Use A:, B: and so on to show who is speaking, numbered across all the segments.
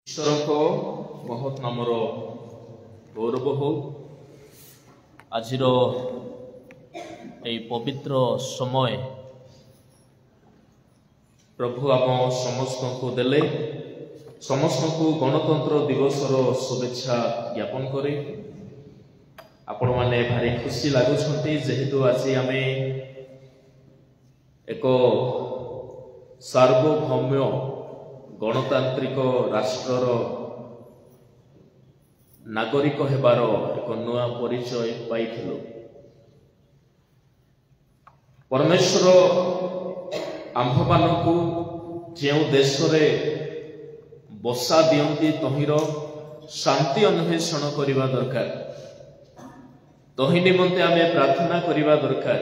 A: ईश्वर को बहुत नामर गौरव हो आज पवित्र समय प्रभु आम समस्त को देले समस्त को गणतंत्र दिवस शुभेच्छा ज्ञापन करे आपण माने भारी खुशी लगुंट जेहेतु आज आम एक सार्वभौम्य गणतांत्रिक राष्ट्रर नागरिक हेबार एक नया परिचय पाइथिलु। परमेश्वर आम्भमानकु जो देश रे बसा दियंती तहिर शांति अन्वेषण करिबा दरकार तहि निमंते आमे प्रार्थना करिबा दरकार।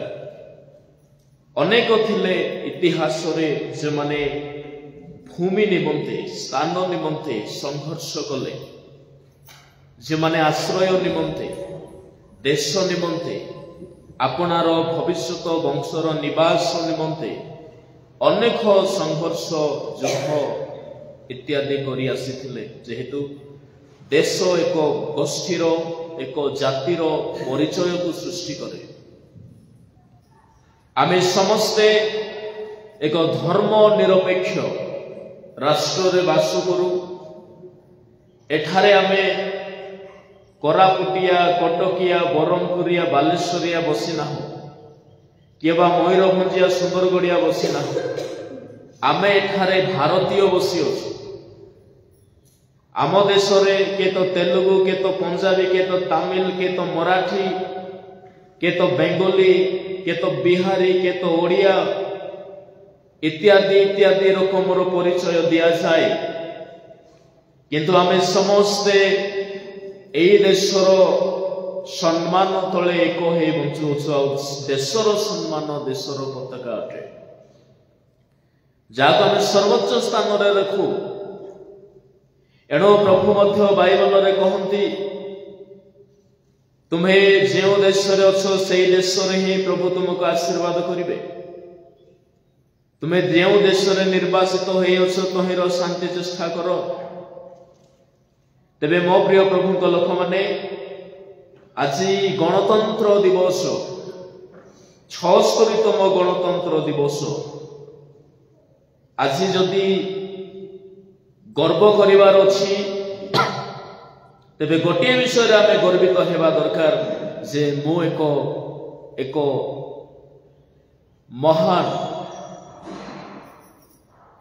A: अनेक थिले इतिहास रे जे माने भूमि निमंते स्थान निमंते संघर्ष कले जे माने आश्रय निमंते देश निमंते आपनार भविष्यत वंशर निवास निमंते अनेक संघर्ष युद्ध इत्यादि करी आसीथिले। जेहेतु देश एक गोष्ठीर एक जातिर परिचय को सृष्टि करे। आमे समस्ते एक धर्म निरपेक्ष राष्ट्र रे बास करू। एठारे आमे कोरापुटिया कटकिया बरमपुरिया बालेश्वरिया बसी ना केबा मयूरभंजिया सुंदरगढ़िया बसी ना आमे एठारे भारतीय बसी अच्छु। आम देश रे के तो तेलुगु के तो पंजाबी के तो तमिल के तो मराठी के तो बेंगोली के तो बिहारी के तो ओडिया इत्यादि इत्यादि रकमर परिचय दिया जाए किंतु आमे समस्ते एई देशर सम्मान तले एक हे बंचुछु। देशर सम्मान देशर पताका अटे जहाँ आमे सर्वोच्च स्थान रे रखू। एणु प्रभु मध्य बाइबल रे कहंती तुम्हें जो देश रे अच्छो से देश रे ही प्रभु तुमको आशीर्वाद करिवे। तुम्हें जो देश रे निर्वासित हो तहिर शांति चेष्टा कर। तेबे मो प्रिय प्रभु लोक माने आज गणतंत्र दिवस 76तम गणतंत्र दिवस आज जदि गर्व करिवार अछि तेबे गोटे विषय आमे गर्वित हेबा दरकार जे मो एक महान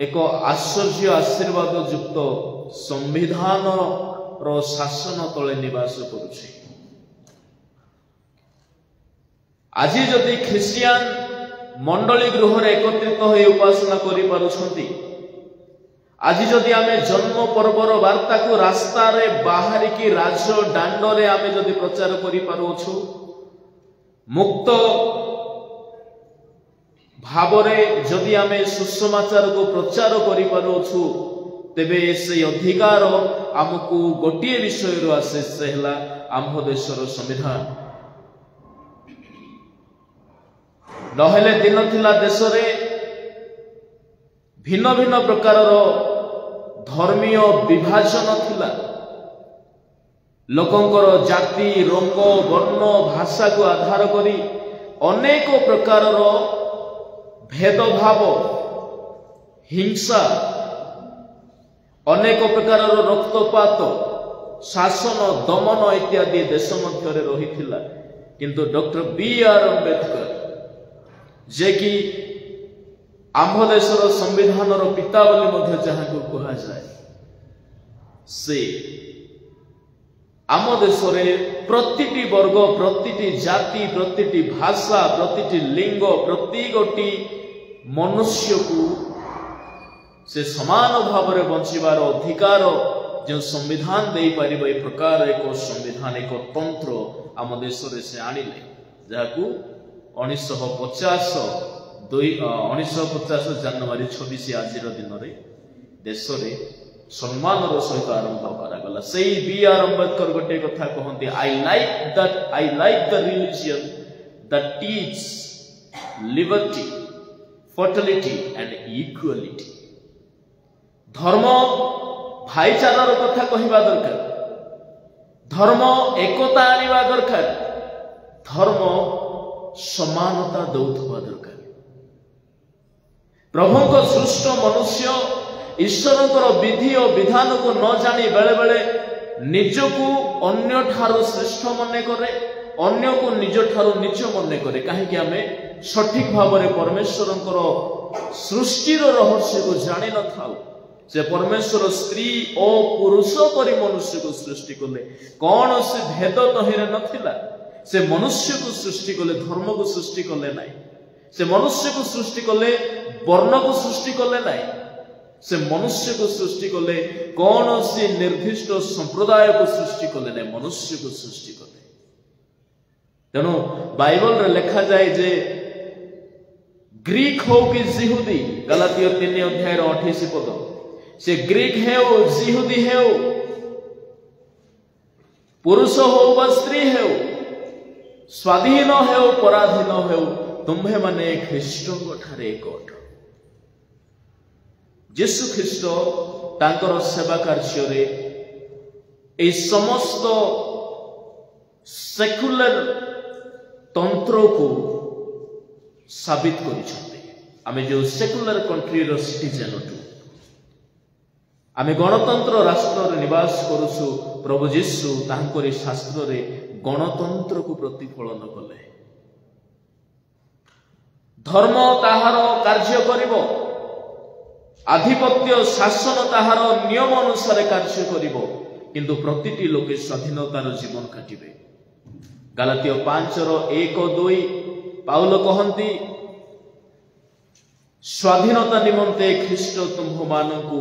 A: एक आश्चर्य आशीर्वाद युक्त संविधान रो शासन तले निवास करुछि। आज जदि ख्रिस्टियान मंडली गृह रे एकत्रित होई उपासना करि पारुछंती आज जदि आमे जन्म पर्वर वार्ता को रास्ता रे बाहरी की राज दांड रे आमे जदि प्रचार करि पारुछु मुक्त भावरे जदि आमे सुसमाचार को प्रचार करि पारुछु तेबे से अधिकार आमको गोटे विषय रो आसे से हला आम देशर संविधान। नहेले दिन थिला देश रे भिन्न भिन्न प्रकार धर्मीय विभाजन थिला। लोकंकर जाति रंग वर्ण भाषा को आधार करी अनेक प्रकार भेदभाव हिंसा अनेक प्रकार रक्तपात शासन दमन इत्यादि देश मध्य रही थिला। किंतु डॉक्टर बी.आर. अम्बेडकर जे कि आंभ देशर संविधान पिता बोली मध्य जहाँ को कहा जाए से आम देश प्रतिटी वर्ग प्रतिटी जाति प्रतिटी भाषा प्रतिटी लिंग प्रति गोटी मनुष्य को से समान भाव में बंचार अधिकार जो संविधान दे पार ए प्रकार एक संविधान एक तंत्र आम देश से आनिले जहाँ 1950 जनवरी 26 आज दिन में देश में सम्मान सहित आरंभ करागला। से बी.आर. अम्बेडकर गोटे कथा कहते I like the religion that teach liberty fertility and equality. धर्म भाईचारार कथा कहवा दरकार, धर्म एकता आनिबा दरकार, धर्म समानता दौथवा दरकार। प्रभुଙ୍କ सृष्ट मनुष्य ईश्वरଙ୍କର विधि और विधान को न जानी बेले बेले निजको अन्य ठारो श्रेष्ठ मने करे, अन्य को निज ठारो नीच मने करे। कहीं आमे सठिक भाव में परमेश्वरଙ୍କର सृष्टिर रहस्य को जानी न थाउ। से परमेश्वर स्त्री और पुरुष करी मनुष्य को सृष्टि कले, कौन से भेद तहिरे नथिला। से मनुष्य को सृष्टि कले, धर्म को सृष्टि कले नहीं। से मनुष्य को सृष्टि कले, वर्ण को सृष्टि कले नहीं। से मनुष्य को सृष्टि कले, कौन से निर्दिष्ट संप्रदाय को सृष्टि कले नहीं, मनुष्य को सृष्टि कले। तेणु बाइबल रे लिखा जाए जे ग्रीक हो कि जिहुदी, गलातियर 3 अध्याय 28 पद, से ग्रीक है जिहुदी है, पुरुष हो व स्त्री है, स्वाधीन है पराधीन है, तुम्हें माने ख्रीष्टଙ୍କ ठारे एक अट। यीशु ख्रीष्ट तांकर सेवा कार्य रे ए समस्त सेक्युलर तंत्र को साबित करिसते। आमे जो सेक्युलर कंट्री रो सिटीजन अटू, आमे गणतंत्र राष्ट्र रे निवास करूसु। प्रभु यीशु तांकरी शास्त्र रे गणतंत्र को प्रतिफलन कले। धर्म ताहार कार्य करिवो, आधिपत्य शासन ताहार नियम अनुसार कार्य करिवो, किंतु प्रतिटी लोके स्वाधीनतार जीवन काटिबे। गलातिय 5:1-2 पाउल कहंती, स्वाधीनता निमंते ख्रीष्ट तुम्भमानंकु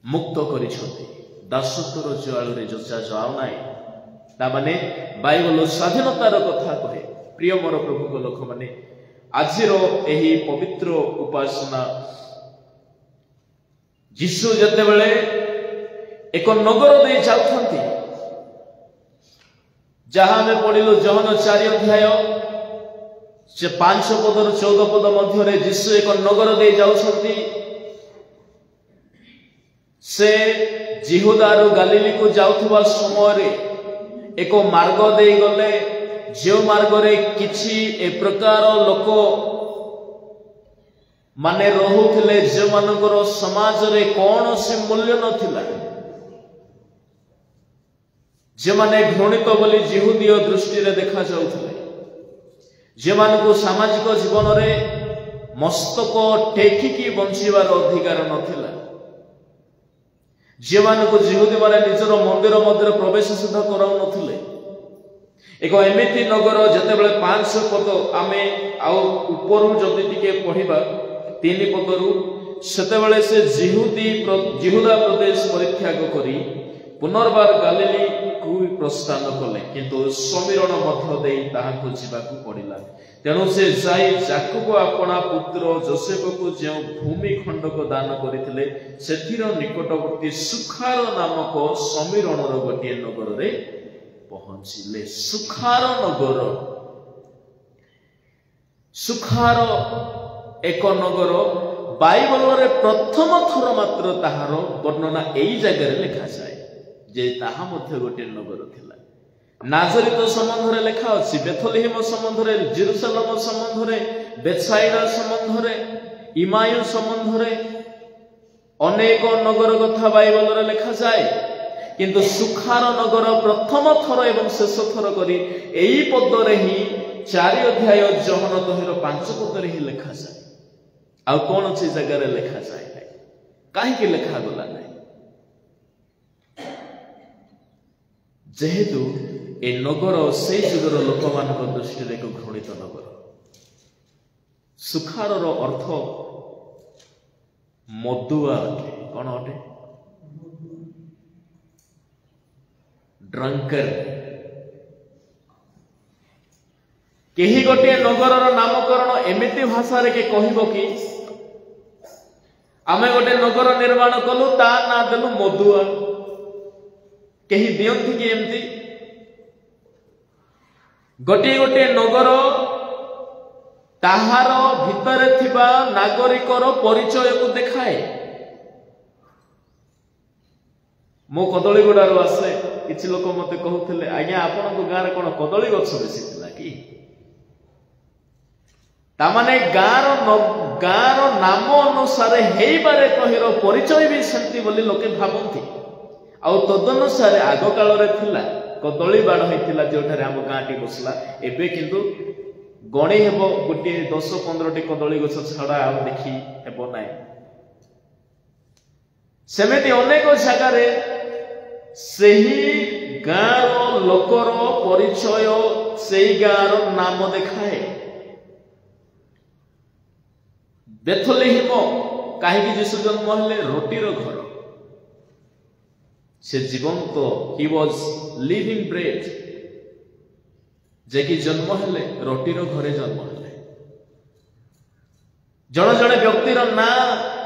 A: मुक्त करिसते, दासत्वर ज्वाल रे जोचा जाओ नाई। तामाने बाइबल स्वाधीनतार कथा कहे। प्रिय मोर प्रभु लोक माने, आजिर एही पवित्र उपासना यीशु जते बेले एक नगर दे जाउथंती, जहां में पढ़िलु जहन 4 अध्याय से 5 पदर 14 पद मध्य यीशु एक नगर दे जाउछंती। से जिहुदारु गालिली को जाउथबा समय रे एक मार्ग दे गले, जो मार्ग रे किछि ए प्रकार लोक माने रहुथिले, जे मानकर समाज रे कौन से मूल्य नथिला, जे माने घृणित बोली जिहुदीय दृष्टि रे देखा जाउथिले, जे मानको सामाजिक जीवन रे मस्तक टेकिकी बंचिबार अधिकार नथिला, जे मानको जिहुदी माने निजर मंदिर मध्य प्रवेश सुद्धा कराउ नथिले। एक एमिति नगर जतेबेले 5 पद आमे आउ उपरु जदि टिके पढिबा 3 पदरु, सेतेबेले से जिहुदा प्रदेश परित्याग करी पुनर्बार गालिली को प्रस्थान कले, किंतु समीरण मध्य देई ताहाको जीवाकू पड़िला। तेणु से जाई जाकब अपना पुत्र जोसेफ को जो भूमि खंडक दान करथिले, सेथिर निकटवर्ती सुखार नामक समीरण गोटे नगर रे पहुंचिले। सुखार नगर, सुखार एक नगर बाइबल रे प्रथम थर मात्र ताहार वर्णना एई जगह लिखा जाए जे ताहा मध्य गोटे नगर थिला। नाजरित संबंध रे लिखा अछि, बेथलेहेम संबंध रे, जेरुसलेम संबंध रे, बेथसाइदा संबंध रे, इमायु संबंध रे अनेक नगर कथा बाइबल रे लिखा जाए, किंतु सुखार नगर प्रथम थर एवं शेष थर करी एई पद रे ही 4 अध्याय जहन 5 पद रे ही लिखा जाए। आ कौन अच्छी जगह लिखा जाए कहीं लिखा गला नहीं, जेहेतु ए नगर से जुगर लोक मान दृष्टि एक घृणित नगर। सुखार अर्थ मदुआ अटे, कौन अटे? ड्रंकर। केही गोटे नगर नामकरण एमिति भाषा रे के कहिबो कि आमे गोटे नगर निर्माण कलु, ता ना देलु मदुआ। केही दियंती कि एमती गोटे गोटे नगर ताहार भितरे थिबा नागरिकर परिचय को देखाए। मो कदलीगुड़ारू आसे किसी लोक मत कहते आज्ञा आपण गाँव कौन कदली गछ बेसी थिला कि तामाने गाँव नाम अनुसार हेबारे कहिर परिचय भी सेमती बोली लोके भाबंती आ तदनुसार आग काल रे थिला कदली बाड़ होइथिला जोठारे हम गाँटी बसला एबे किंतु गणी हेबो गोटे 10-15 कदली गछ छड़ा आ देखि हेबो नै सेमेती अनेक जगह रे सही गाँव लोकर परिचय सही गाँव नाम देखाए बेथलेहेम कहीं जीशु जन्म हेले रोटीर घर से जीवंत ही वाज लिविंग ब्रेड जे कि जन्म हेले रोटीर घरे जन्म हेले जड़े जड़े व्यक्तिर ना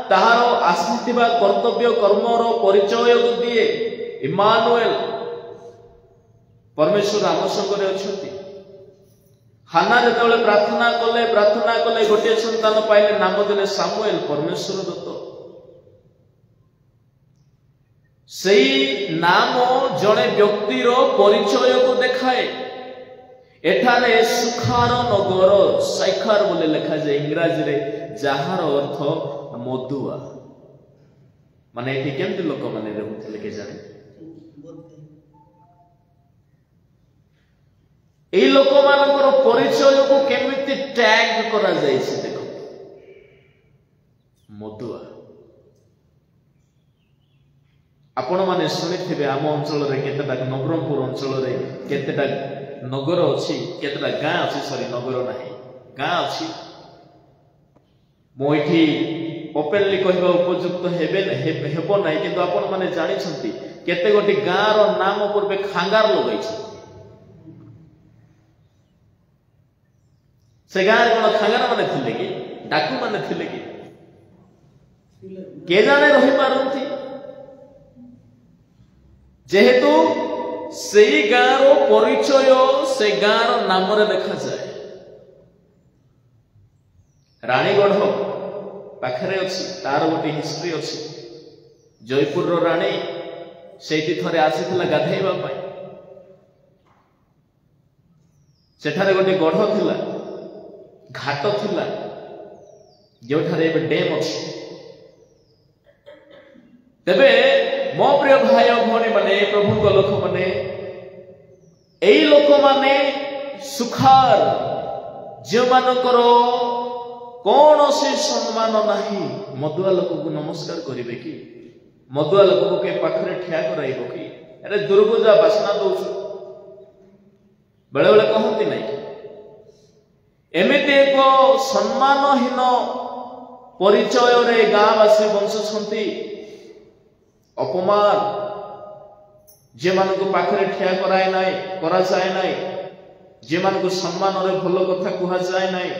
A: ताहार आसीथिबा कर्तव्य कर्मर परिचय दिए इमानुएल परमेश्वर आम संगे अछंती हाना जेतेबेले प्रार्थना कले गोटे संतान पाइले नाम देले सामुएल परमेश्वर दत्त सेई नाम जड़े व्यक्तिर परिचय को देखाए एठारे सुखार नगर सैखार बोले लिखा जाए इंग्राजी रे जहार अर्थ मधुआ माने एठी केमती लोक माने रहउथिले के जाने एई लोक मानकर परिचय को केमिति टैग करा जाय छै देखो मधुआ आपण माने सुनिथिबे आम अंचल रे केतेटा नवरंगपुर अंचल रे केतेटा नगर अछि केतेटा गाँ अछि सॉरी नगर नाही गाँ अछि मोइठी ओपनली कहबा उपयुक्त हेबो नाही किंतु आपण माने जानि छंती केते गोटी गाँ रो नाम पूर्वे खांगार लगाई छै से गाँ कोन खांगार माने थिले कि डाकू माने थिले कि के जाने रहि पारंती जेहेतु सेई गाँव परिचय से गाँव नाम रे देखा जाए रानीगढ़ पाखरे अछि तार गोटे हिस्ट्री अछि जयपुर रो रानी सेठी थरे आसीथिला गाधैबा पाई सेठारे गोटे गढ़ थिला घाट थिला जोठारे एबे डैम अछि तेबे मो प्रिय भाई भौणी माने प्रभु को लोक माने एई लोक माने सुखार जे मानकर कौन से सम्मान नाही मधुआ लोक को नमस्कार करिवे कि मधुआ लोक को के पाखरे ठिया कराइबो कि अरे दुर्गुजा बासना दउछ बेले बेले कहंती नै एमिते एक सम्मानहीन परिचय रे गाँवासी वंश छंती अपमान जे मान को पाखरे ठिया कराए नाई करा जाए नाई जे मान को सम्मान रे भलो कथा कुहा जाए नाई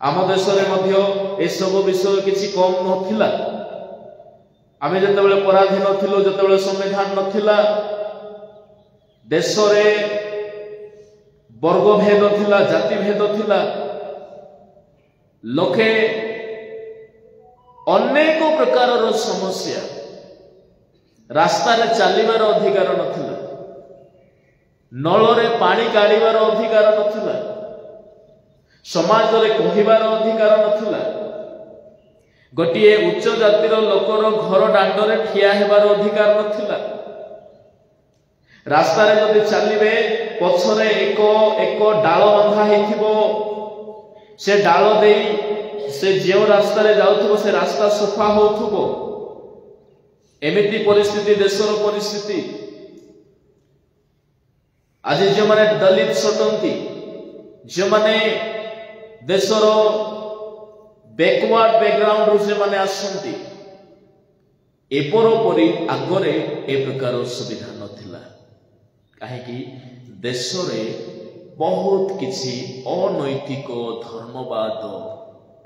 A: आम देश रे मध्य ए सब विषय किछि कम नथिला आमे जतेबेले पराधीन थिलो जतेबेले संविधान नथिला देश रे वर्ग भेद थिला जाति भेद थिला लोके अनेक प्रकार समस्या रास्ता रे चलिबार अधिकार नथिला नल रे पानी काढ़िबार अधिकार नथिला समाज रे कहिबार अधिकार नथिला गोटिए उच्च जातिर लोकर घर दांड रे ठिया हेबार अधिकार नथिला रास्ता रे जदि चलिबे पछरे एक डाल बंधा हेथिबो से डाल देई से जो रास्ता रे जाउथबो से रास्ता सफा होथबो एमिति परिस्थिति देशर परिस्थिति आज जो माने दलित सटंती जो माने देशर बैकवर्ड बैकग्राउंड रो से माने आसंती एपरोपरी आगरे ए प्रकार सुविधा नथिला काहे कि देश रे बहुत किछि अनैतिक धर्मवाद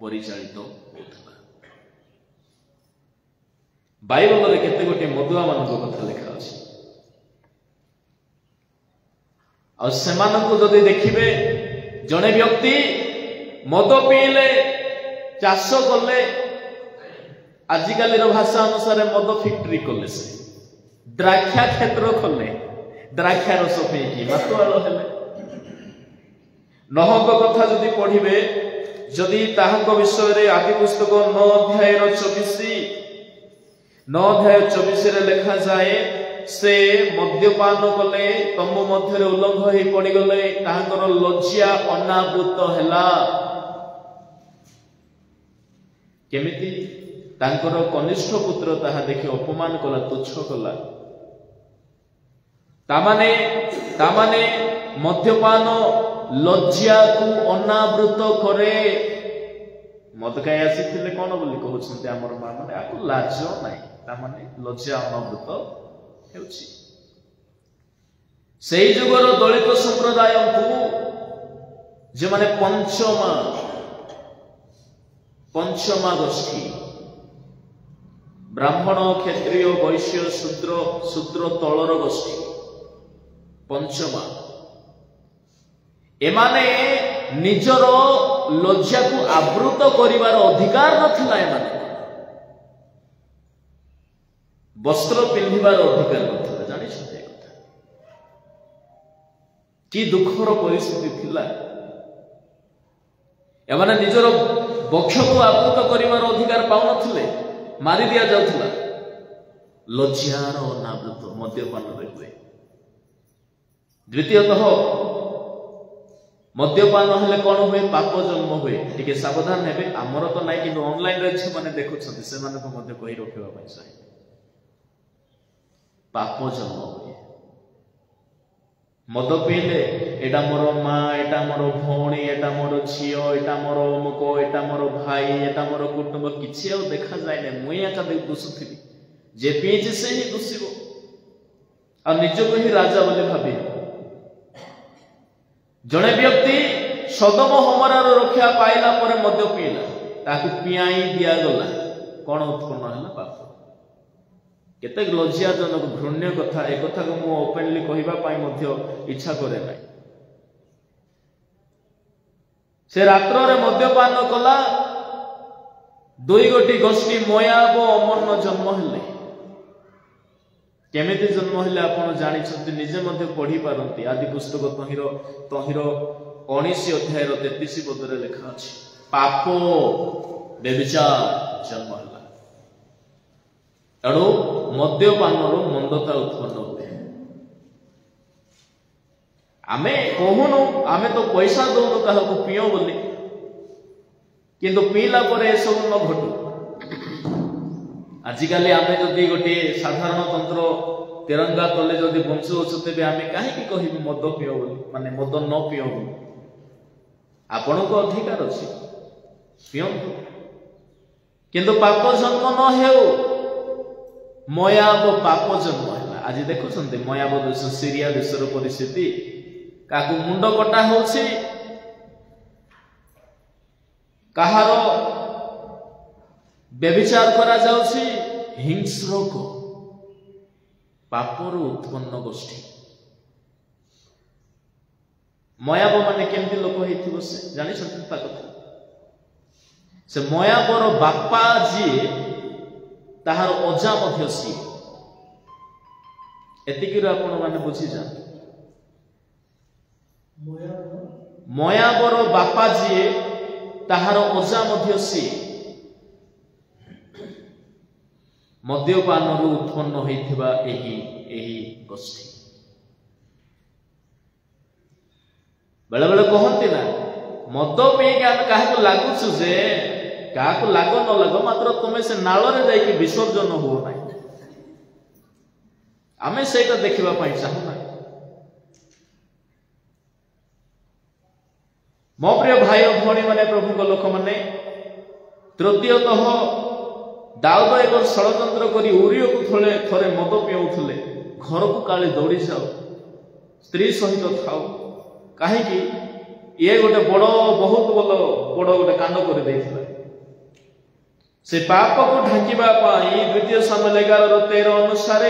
A: परिचालित होता बाइबल रे केते गोटे मधुआ मानक कथा लिखा अछि और सेमानक जदि देखिबे जने व्यक्ति मद पीले चाष कले आजिकाली भाषा अनुसार मद फैक्ट्री कले से द्राक्षा क्षेत्र खोले द्राक्षा रस पीकी मातुआल हेले नहक कथा जदि पढ़िबे जदि ताहाक विषय रे आदि पुस्तक 9 अध्याय 24 रे लिखा जाए से मद्यपान कले तम मध्य उल्लंघ हो पड़ी गले ताहाकर लज्जा अनावृत हैला केमिति तांकर कनिष्ठ पुत्र ताहा देखि अपमान कला तुच्छ कला तामाने मद्यपान लज्जा को अनावृत करे मद खाई आसी कौन बोली कहते आमर माँ मैंने आपको लाज नहीं तामाने लज्जा अनावृत हेउछि सेई जुगर दलित संप्रदाय को जे माने पंचमा गोष्ठी ब्राह्मण क्षत्रिय वैश्य शूद्र तलर गोष्ठी पंचमा एमाने निजर लज्जा को आवृत करिवार अधिकार नथिला एमाने वस्त्र पिंधिबार अधिकार नथिला जानि छथि कथा कि दुखर परिस्थिति थिला एमाने निजर वक्ष को आवृत करिवार अधिकार पाउ नथिले मारी दिया जाउथिला लज्जार अनावृत मद्यपान रे हुए द्वितीयतः मद्यपान हेले कौन हुए पाप जन्म हुए टिके सावधान हेबे आमर तो नाइ कि ऑनलाइन रे जे माने देखुछथि से माने को मध्य कहि रखिबा पई चाहि पाप जन्म हुए मद पीले एटा मोर माँ एटा मोर भौणी एटा मोर झियो एटा मोर अमुक एटा मोर भाई एटा मोर कुटुंब किछि आ देखा जाय नै मुई एका दुसुथिबी जे पीछि से ही दुसिबो आ निजको ही राजा बोली भाबी जड़े व्यक्ति सदम हमारार रक्षा पाइला पर मद्य पीला ताकू पियाई दिया गला कौन उत्पन्न है पाप केते लज्जाजनक घृण्य कथा ए कथा को मु ओपनली कहिबा पाई मध्य इच्छा करे नै से रात्र रे मद्यपान कला दुई गोटी गोष्ठी मयाब अमन्न जन्म हेले केमिति जन्म हेले आपण जानि छथि निजे मध्य पढ़ी पारंती आदि पुस्तक तहिर 19 अध्याय 33 पद रे लिखा अछि पाप व्यभिचार जन्म होला एणु मद्यपान मंदता उत्पन्न हुए आमे कहूनु आमे तो पैसा दौनु क्या पियो बोली किंतु पीला पर सब न घटू आजिकाली आमे जदि गोटे साधारण तंत्र तिरंगा तले जदि बंचुअछु तेबे आमे काहे कहबी मद पियो बोली माने मद न पियो बोली आपण को अधिकार अछि पियंतु किंतु पाप जन्म न हेउ मयाब पाप जन्म है आज देखुं मयाब देश सीरिया देशर परिस्थिति काकू मुंड कटा होछि कहार व्यभिचार करा जाउछि हिंस्र को पापर उत्पन्न गोष्ठी मयाब माने केमती लोक हेथिबो से जानि छथि ता कथा से मयाबर बापा जी ताहार अजा मध्य सी एतिकी आपण माने बुझी जा मयाबर बापा जी ताहार अजा मध्य सी मद्यपान उत्पन्न होइथिबा एही गोष्ठी बेले बेले कहती ना मद पे आम क्या लगुचु जे क्या लाग न लाग मात्र तुम्हें से नाल जाकि विसर्जन हो ना आमे से देखा चाहूना मो प्रिय भाई और भौणी मैंने प्रभु लोक मैंने तृतीयतः दाऊद एक षड़यंत्र कर उरियो को थरे मद पिउले घर को काले दौड़ी जाओ स्त्री सहित थाओ कहीं ये गोटे बड़ बहुत बड़ गोटे कांड कर देथिला से पाप को ढांकिबा पाई द्वितीय सामुएल 11:13 अनुसार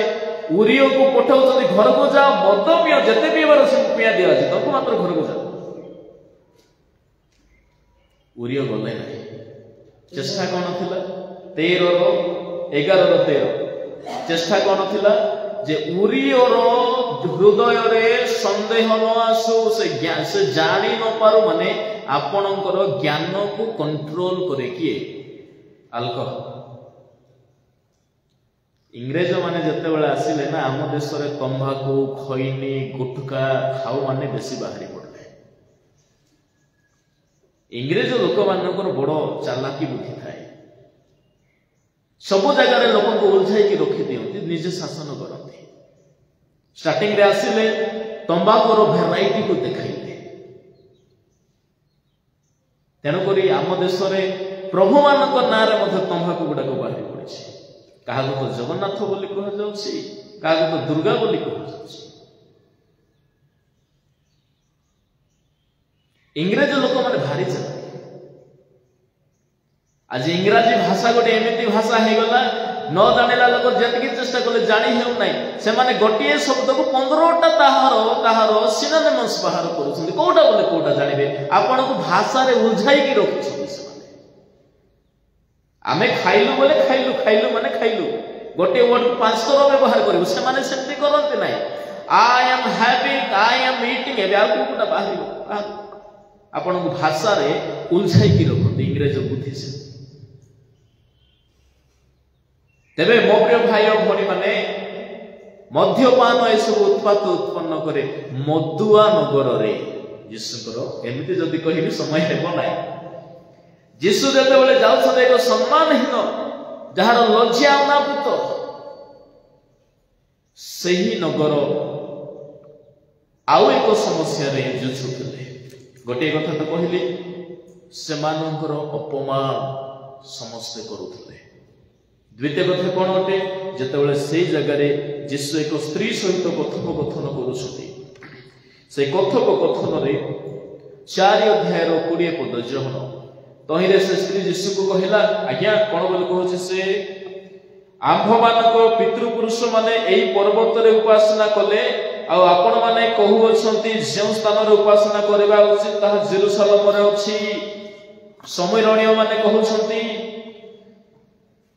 A: उरियो को पठाउ घर को जा मद पियो जते पियबार से पिया दिया अछि तको मात्र घर को जा उरियो गले नहीं चेष्टा कौन थिला 13:11 चेष्टा कौन थिला जे उरियर हृदय रे संदेह न आसु से जानी न पारु माने आपणकर ज्ञान को कंट्रोल करे किए अल्कोहल। इंग्रेज माने जते बेला आसिले ना आम देश रे तंबाकू खैनी गुटखा खाऊ माने बेसी बाहरी पड़ले। इंग्रेज लोक मानकर बड़ चालाकी बुद्धि थाए, सब जगह लोक को उलझाई रखी दियंती, निजे शासन करती। स्टार्टिंग रे आसिले तंबाकूर भेराइटी को देखाइले, तेणुक आम देश में प्रभु मान ना तंबाकू गुड़ाक बाहरी पड़ी। क्या तो जगन्नाथ बोली कह क्या तो दुर्गा बोली कह। इंग्रेज लोक मैंने भारी चला। आज इंग्राजी भाषा गोटे एमती भाषा हो गला न जानिला लोक जी चेष्टा कले जानी हेउ नाही। से माने गोटे शब्द को 15टा ताहार सिनोनिमस बाहर करूछन। कोटा बोले कोटा जानिबे आपण को भाषा रे उलझाई की रखछन। से माने आमे खाइलु बोले खाइलु, खाइलु माने खाइलु, गोटे वर्ड 5 थर व्यवहार करिवो। से माने सेमती करते नाही। I am having, I am eating, एबे आ कोटा बाहर आपण को भाषा रे उलझाई की रखते इंग्रेज बुद्धि से। तेबे मो प्रिय भाई और भौणी माने मद्यपान ए सब उत्पात उत्पन्न करे मदुआ नगर रे यीशुकर एमिति जदि कहिबी समय हेबो नाही। यीशु जते बेले जाउछन एक सम्मानहीन जहार लज्जा अनावृत सही नगर आउ एक समस्या रे जुझुथले। गोटे कथा तो कहली सेमानकर अपमान समस्ते करुथले। द्वितीय कथा कौन अटे जिते से जगार यीशु एक स्त्री सहित कथोपकथन करुछथि। से कथोपकथन रे 4 अध्याय 20 पद जहन तहिरे से स्त्री यीशु को कहला आज्ञा कौन बोली कहछ से आंभ मानक पितृपुरुष माने एही पर्वत रे उपासना कले आ आपण माने कहू अछंती जे स्थान रे उपासना करबा उचित ताहा जेरूशलेम रे अछि। समयरणीय माने कहउछंती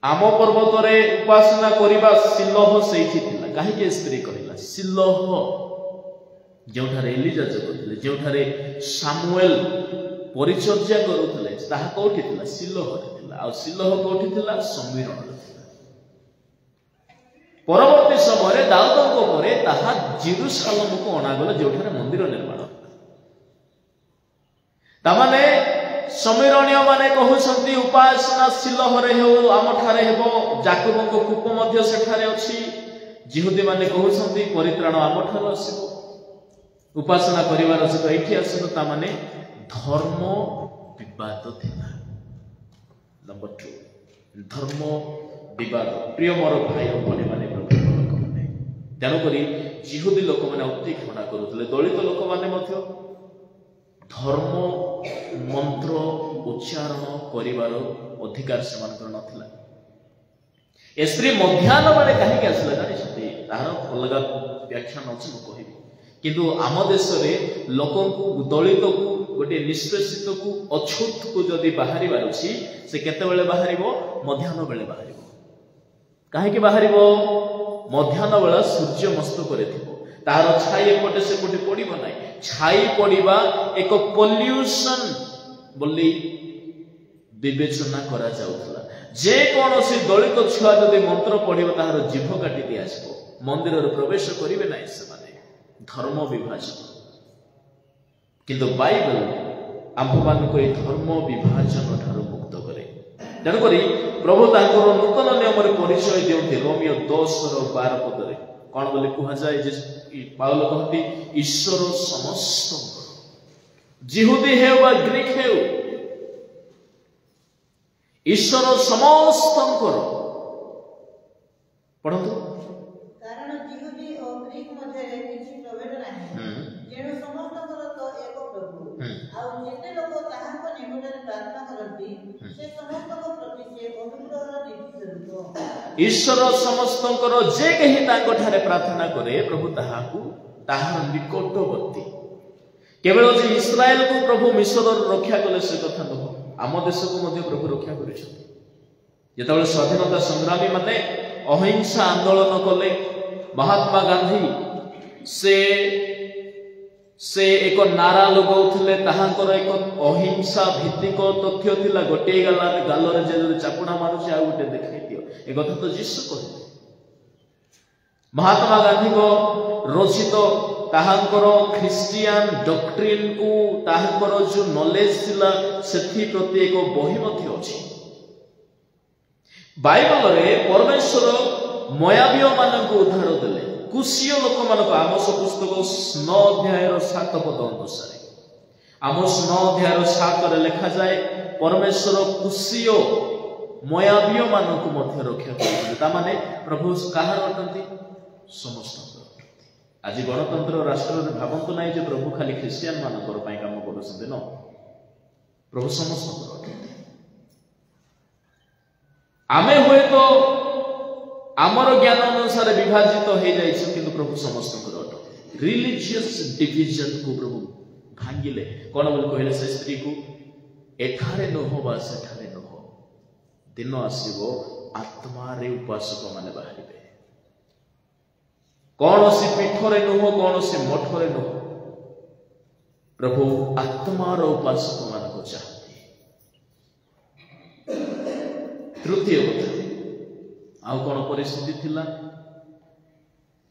A: आम पर्वत रे उपासना करिबा सिलोह सेठी थिला। काहे के स्त्री कहला सिलोह जोठारे एलिजा जगतले जोठारे सामुएल परिचर्या करूथले ताहा कोठी थिला सिलोह रे थिला। आ सिलोह कोठी थिला समीरण रे थिला। परवर्ती समय रे दाऊदको परे ताहा जेरूशलेम को अणागला जोठारे मंदिर निर्माण। तामाने समीरणीय माने कहउछंती उपासना सिलोह रे हो आम ठारे हेबो, जाकबको कूप मध्य सेठारे अछि। जिहुदी माने कहउछंती परित्राण आम ठारे आसीबो, उपासना करिवार से एठी आसीबो। ता माने धर्म विवाद थिला। नंबर 2 धर्म विवाद। प्रिय मोर भाई और बने माने प्रभु लोक माने तेनो करी जिहुदी लोक माने अति घृणा करूथले। दलित लोक माने मध्य धर्म मंत्र उच्चारण करिवार अधिकार सेमानकर नथिला। ए स्त्री मध्याह्न बेले काहे आसला जानि तार अलग व्याख्यान अछि म कहिबी। किंतु आम देश रे लोकन को दलित को गोटे निष्पेषित को अछूत को जदि बाहरी बारुछि से केते बेले बाहरिबो मध्याह्न बेले बाहरिबो। काहे कि बाहरिबो मध्याह्न बेला सूर्य मस्त करे थिबो, तार छाई एपटे सेपटे पड़िबो नाही। छाई पड़िबा एक पोल्यूशन बोली विवेचना करा जाउथला। जे कोनोसी दलित छुआ जदि मंत्र पढ़िबो ताहार जीभ काटी दिया आसबो, मंदिर रे प्रवेश करिवे नाही से माने धर्म विभाजन। किंतु बाइबल आम्भमान को धर्म विभाजन ठारू मुक्त करे। तेणुकरी प्रभु तांकर नूतन नियम रे परिचय दियंती रोमियो 10:12 पद रे कौन बोले कह जाए जे पाउल कहती ईश्वर समस्त जिहुदी हेउ बा ग्रीक हेउ ईश्वर समस्त पढ़तु
B: कारण जिहुदी और ग्रीक मध्य रे किछि प्रभेद नाही जेणु समस्त तो एक प्रभु आ जेते लोक ताहा को निमंत्रण प्रार्थना करती से समस्त को प्रति से पवित्र नीति स्वरूप
A: ईश्वर समस्त जे कहीं तांको ठारे प्रार्थना करे प्रभु ताहाकू ताहार निकटवर्ती। केवल जे इस्राएल को प्रभु मिस्र रक्षा कले से कथा न आम देश को मध्य प्रभु रक्षा करिसथि। जेतबेले स्वाधीनता संग्रामी माने अहिंसा आंदोलन कले महात्मा गांधी से एक नारा लगाउथिले ताहांकर एक अहिंसा भित्तिक तथ्य थिला गोटे गालरे जे चापुड़ा मारुछि आ गोटे देखाई दियो ए कथा तो यीशु कहले महात्मा गांधी को रचित ताहांकर ख्रिस्टियन डॉक्ट्रिन को ताहांकर जो नॉलेज थिला सेथि प्रति एक बही मध्ये अछि बाइबल रे परमेश्वर मोयाबियो मानक उद्धार देले कुशीय लोक मानक आमोस पुस्तक 9 अध्याय 7 पद अनुसार आमोस 9 अध्याय 7 रे लिखा जाए परमेश्वर कुशीय मोयाबियो मानक मध्ये रक्षा करते ता माने प्रभु काहार अटंती समस्त आज गणतंत्र राष्ट्र रे भावंतु नाही जे प्रभु खाली ख्रिस्टियन मानकर पई काम करछन न प्रभु समस्त अटंती आमे हुए तो आमर ज्ञान अनुसार विभाजित हो जाए किंतु प्रभु समस्त रिलीजियस डिविजन को प्रभु भांगिले कौन बोल कहले से स्त्री को एठारे न हो बा सेठारे न हो दिन आसीबो आत्मा रे उपासक माने बाहरिबे कौन सी पीठरे न हो कौन सी मठरे न हो प्रभु आत्मा रो उपासक मान को चाहते तृतीय कथा आउ कौन परिस्थिति थिला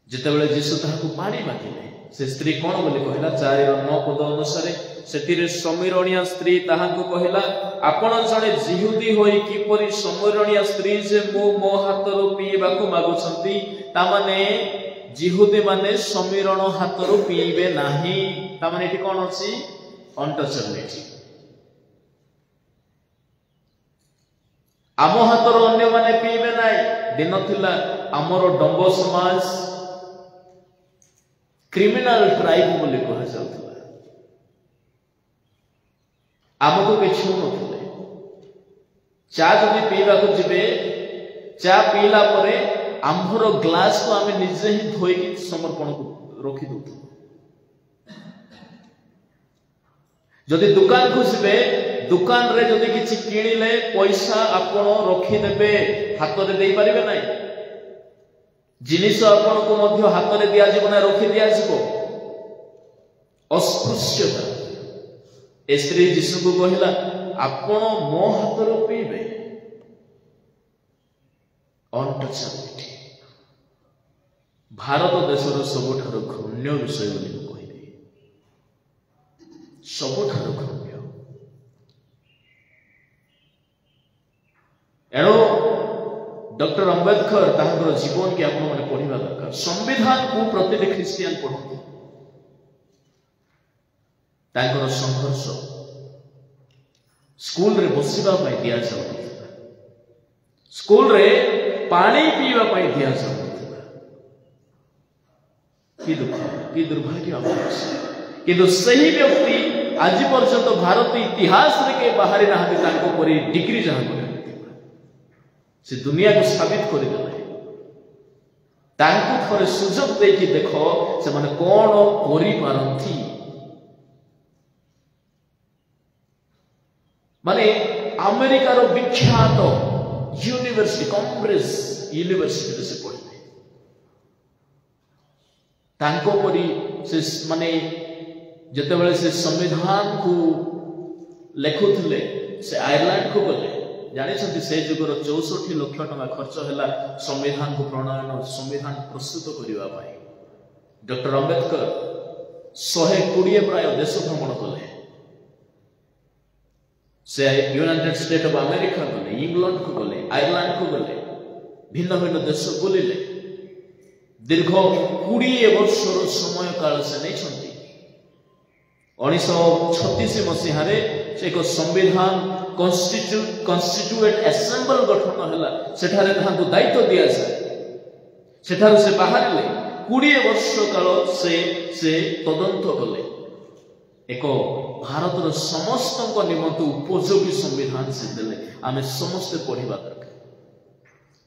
A: जेतेबेले यीशु ताहाकु पानी मागिले से स्त्री कौन बोली कहला 4:9 पद अनुसार सेतिरे समीरणिया स्त्री ताहाकु कहला आपण जणे जिहुदी होई किपरि समीरणिया स्त्री जे मो हातरो पीबाकु मागुछंती ता माने जिहुदी माने समीरण हातरो पीबे नाही ता माने एठी कोन अछि अनटचेबिलिटी आम हाथर अन्य माने पीबे नाई दिन थिला आमर डंब समाज क्रिमिनल ट्राइब बोली कह जाउथला आमको के छू नथिले चा जदि पीबा को जिबे चा पीला परे आंभर ग्लास को आमे निजे ही धोई की समर्पण को रखी दउथु जदि दुकान को जिबे दुकान रे जदि किछि किनिले पैसा आपण रखी देबे हाथ रे देई परिबे नाही जिनिस आपण को मध्य हाथ रे दिया जीवन रखी दिया जीवो अस्पृश्यता ए स्त्री यीशु को कहला आपण मो हाथ रो पीबे अनटचेबिलिटी भारत देशर सबठार घृण्य विषय बोली कहबे सबठार घृण्य एणु डॉक्टर अंबेडकर ताहार जीवन के आपण माने पढ़िबा दरकार संविधान को प्रत्येक ख्रिस्टियन पढ़ते तांकर संघर्ष स्कूल रे बसिबा पई दिया जाउथि स्कूल रे पानी पीबा पई दिया जाउथि कि दुख कि दुर्भाग्य अवश्य किंतु सही व्यक्ति आज पर्यंत भारत इतिहास रे के बाहर रहते तांको परी डिग्री जहां को से दुनिया को साबित कर तांको थोड़े सुजोग देखी देखो से माने कौन करी पारंथी माने अमेरिका रो विख्यात यूनिवर्सिटी कैम्ब्रिज यूनिवर्सिटी से पढ़े तांको परी से माने जेतेबेले से संविधान को लेखुथिले से आयरलैंड को गले जानी से जुगर 64 लाख टका खर्च है संविधान को प्रणयन संविधान प्रस्तुत करने डॉक्टर अंबेडकर 120 प्राय देश भ्रमण कले से यूनाइटेड स्टेट ऑफ अमेरिका गले इंग्लैंड को गले आयरलैंड को गले भिन्न भिन्न देश बुलिले दीर्घ 20 वर्षर समय काल से नहीं 1936 मसीह एक संविधान कॉन्स्टिट्यूएंट असेंबल गठन है सेठारे ताहांकु दायित्व दिया जाए सेठारु से बाहर 20 वर्ष काल से तदंत कले एक भारत समस्त निमंत उपयोगी संविधान से देले आमे समस्त पढ़िबा दरकार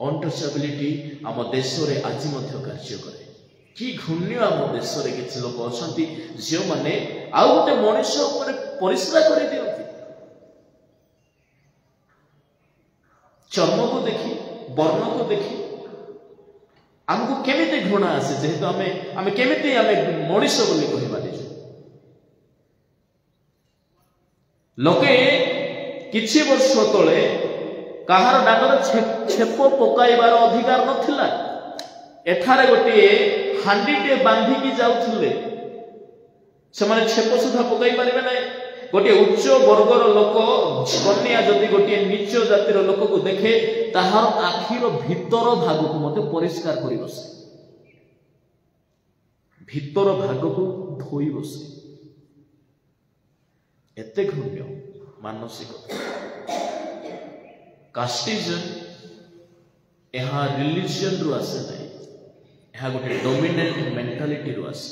A: अनटचेबिलिटी आम देश रे आज मध्य कार्य करे कि घृण्य आम देश रे किछि लोक अछंती जे माने आ गोटे मनुष्य ऊपर परिश्रा करि दियंती चर्म को देखी वर्ण को देखी आमको केमिति घृणा आसे जेहेतु आमे केमिति आमे मनुष्य बोली कहिबा दिजु लोके किछि वर्ष तले कहार डांगर छेप पकाइबार अधिकार नथिला एठारे गोटे हांडीटे बांधिकी जाउथिले से माने छेप सुधा पकाई पारिबे नै गोटे उच्च वर्गर लोक कन्या जदि गोटे नीच जातिर लोक को देखे ताहार आखिर भीतर भाग को मते परिष्कार करि बसे भीतर भाग को धोई बसे एते घृण्य मानसिकता कास्टिजन यहाँ रिलीजन रु आसे नहीं यहाँ गोटे डोमिनेंट मेंटालिटी रु आसे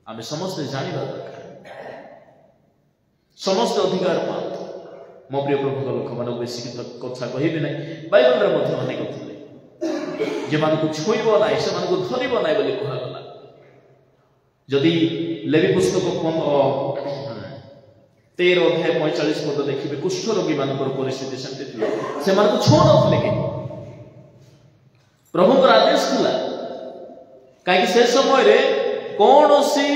A: आमे समस्त जानिबा दरकार समस्त अधिकार पात मो प्रिय प्रभु लोक मान बेसी कथा कहबी ना बाइबल रे मध्य अनेक थिले जे मान को छुइबो नाही से मान को धरिबो नाही बोली कहा गला जदि लेवी पुस्तक 13 अध्याय 45 पद देखिबे कुष्ठ रोगी मानकर परिस्थिति सेमते थिले से मान को छो नथिले के प्रभु को आदेश थिला काई से समय रे कोनोसी